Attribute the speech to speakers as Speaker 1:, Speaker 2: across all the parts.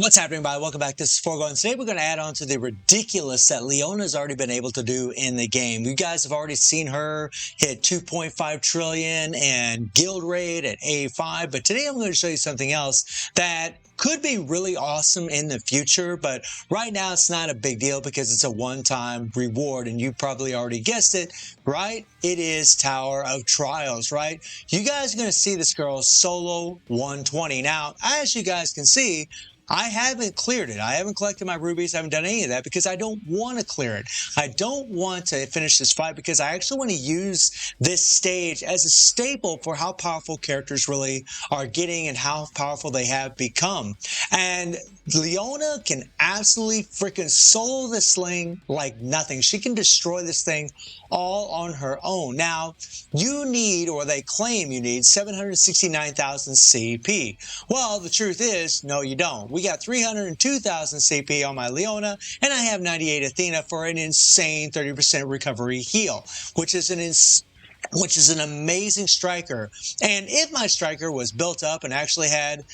Speaker 1: What's happening, everybody? Welcome back. This is Rugal, and today we're going to add on to the ridiculous that Leona's already been able to do in the game. You guys have already seen her hit 2.5 trillion and guild rate at A5, but today I'm going to show you something else that could be really awesome in the future, but right now it's not a big deal because it's a one-time reward, and you probably already guessed it, right? It is Tower of Trials, right? You guys are going to see this girl solo 120. Now, as you guys can see, I haven't cleared it. I haven't collected my rubies. I haven't done any of that because I don't want to clear it. I don't want to finish this fight because I actually want to use this stage as a staple for how powerful characters really are getting and how powerful they have become. And Leona can absolutely freaking solo this thing like nothing. She can destroy this thing all on her own. Now, you need, or they claim you need, 769,000 CP. Well, the truth is, no, you don't. We got 302,000 CP on my Leona, and I have 98 Athena for an insane 30% recovery heal, which is an amazing striker. And if my striker was built up and actually had,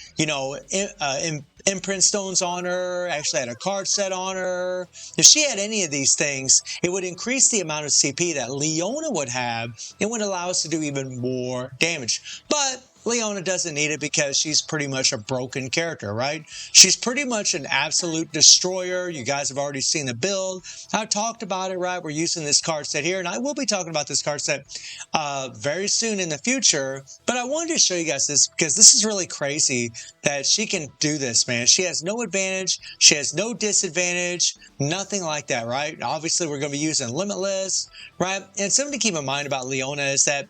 Speaker 1: imprint stones on her, actually had a card set on her, if she had any of these things, it would increase the amount of CP that Leona would have and would allow us to do even more damage. But Leona doesn't need it because she's pretty much a broken character, right? She's pretty much an absolute destroyer. You guys have already seen the build. I've talked about it, right? We're using this card set here, and I will be talking about this card set very soon in the future. But I wanted to show you guys this because this is really crazy that she can do this, man. She has no advantage. She has no disadvantage. Nothing like that, right? Obviously, we're going to be using Limitless, right? And something to keep in mind about Leona is that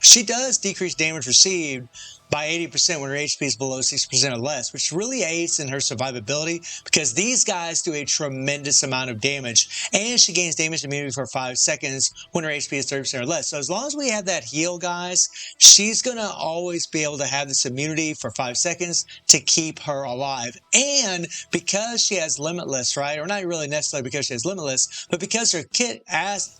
Speaker 1: she does decrease damage received by 80% when her HP is below 6% or less, which really aids in her survivability because these guys do a tremendous amount of damage, and she gains damage immunity for 5 seconds when her HP is 30% or less. So as long as we have that heal, guys, she's going to always be able to have this immunity for 5 seconds to keep her alive. And because she has Limitless, right, or not really necessarily because she has Limitless, but because her kit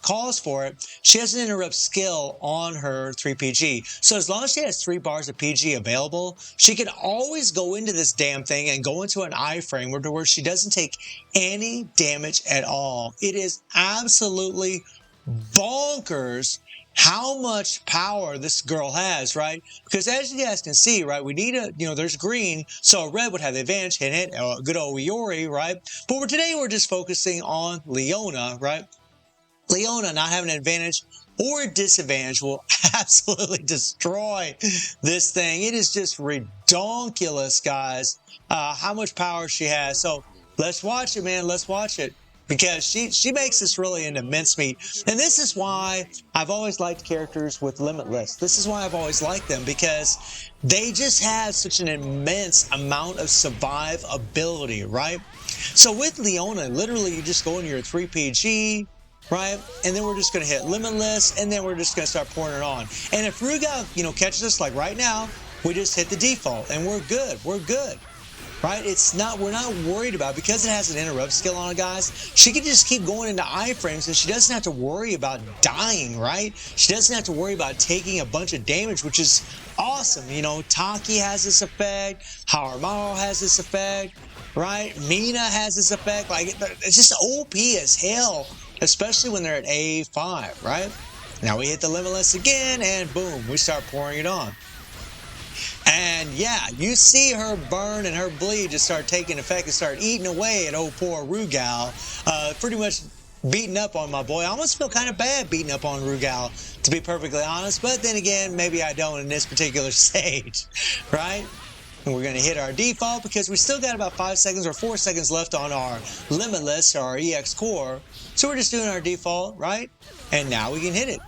Speaker 1: calls for it, she has an interrupt skill on her 3PG. So as long as she has 3 bars of PG available, she can always go into this damn thing and go into an iframe where she doesn't take any damage at all. It is absolutely bonkers how much power this girl has, right? Because as you guys can see, right, we need there's green, so a red would have the advantage, hit it, good old Iori, right? But today we're just focusing on Leona, right? Leona not having an advantage or disadvantage will absolutely destroy this thing. It is just ridiculous, guys, how much power she has. So let's watch it, man. Let's watch it because she makes this really into mincemeat. And this is why I've always liked characters with Limitless. This is why I've always liked them because they just have such an immense amount of survivability, right? So with Leona, literally you just go into your 3PG, right? And then we're just going to hit Limitless, and then we're just going to start pouring it on. And if Rugal, catches us like right now, we just hit the default, and we're good. We're good, right? We're not worried about it. Because it has an interrupt skill on it, guys. She can just keep going into iframes, and she doesn't have to worry about dying, right? She doesn't have to worry about taking a bunch of damage, which is awesome. Taki has this effect. Haramaro has this effect, right? Mina has this effect. Like, it's just OP as hell. Especially when they're at A5, right? Now we hit the Limitless again, and boom, we start pouring it on. And yeah, you see her burn and her bleed just start taking effect and start eating away at old poor Rugal. Pretty much beating up on my boy. I almost feel kind of bad beating up on Rugal, to be perfectly honest. But then again, maybe I don't in this particular stage, right? And we're going to hit our default because we still got about 5 seconds or 4 seconds left on our Limitless or our EX core. So we're just doing our default, right? And now we can hit it.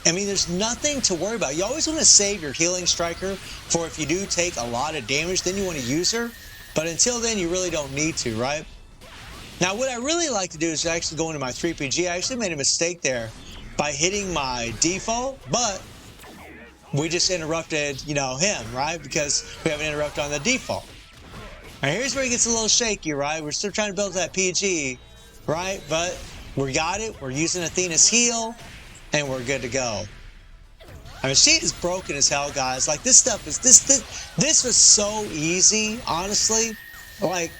Speaker 1: I mean, there's nothing to worry about. You always want to save your healing striker for if you do take a lot of damage, then you want to use her. But until then, you really don't need to, right? Now, what I really like to do is actually go into my 3PG. I actually made a mistake there by hitting my default, but we just interrupted, him, right? Because we have an interrupt on the default. Now, here's where it gets a little shaky, right? We're still trying to build that PG, right? But we got it. We're using Athena's heal, and we're good to go. I mean, she is broken as hell, guys. Like, this stuff is, this was so easy, honestly. Like,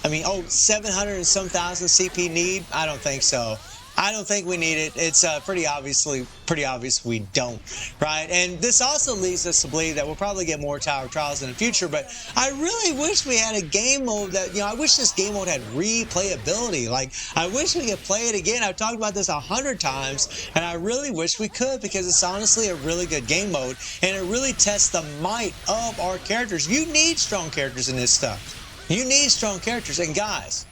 Speaker 1: I mean, oh, 700 and some thousand CP need? I don't think so. I don't think we need it. It's pretty obvious we don't, right? And this also leads us to believe that we'll probably get more Tower Trials in the future, but I really wish we had a game mode that, I wish this game mode had replayability. Like, I wish we could play it again. I've talked about this 100 times, and I really wish we could, because it's honestly a really good game mode, and it really tests the might of our characters. You need strong characters in this stuff. You need strong characters, and guys,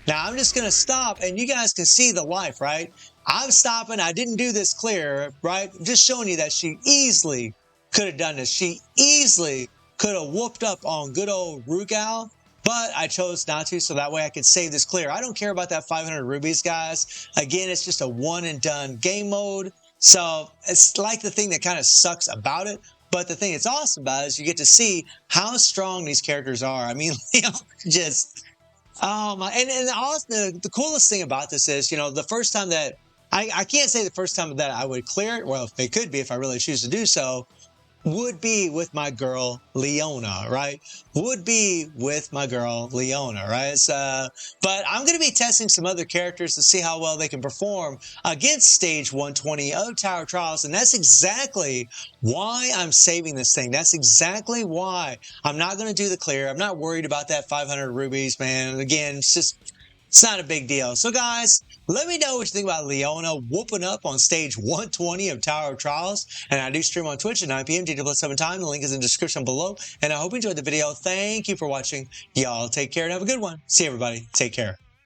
Speaker 1: now, I'm just going to stop, and you guys can see the life, right? I'm stopping. I didn't do this clear, right? I'm just showing you that she easily could have done this. She easily could have whooped up on good old Rugal, but I chose not to, so that way I could save this clear. I don't care about that 500 rubies, guys. Again, it's just a one-and-done game mode, so it's like the thing that kind of sucks about it. But the thing that's awesome about it is you get to see how strong these characters are. I mean, just... Oh my! And also, the coolest thing about this is, the first time that I can't say the first time that I would clear it. Well, it could be if I really choose to do so. Would be with my girl Leona, right? Would be with my girl Leona, right? But I'm going to be testing some other characters to see how well they can perform against stage 120 of Tower Trials, and that's exactly why I'm saving this thing. That's exactly why I'm not going to do the clear. I'm not worried about that 500 rubies, man. Again, it's not a big deal. So, guys, let me know what you think about Leona whooping up on stage 120 of Tower of Trials. And I do stream on Twitch at 9 p.m. GW7 time. The link is in the description below. And I hope you enjoyed the video. Thank you for watching. Y'all take care and have a good one. See you, everybody. Take care.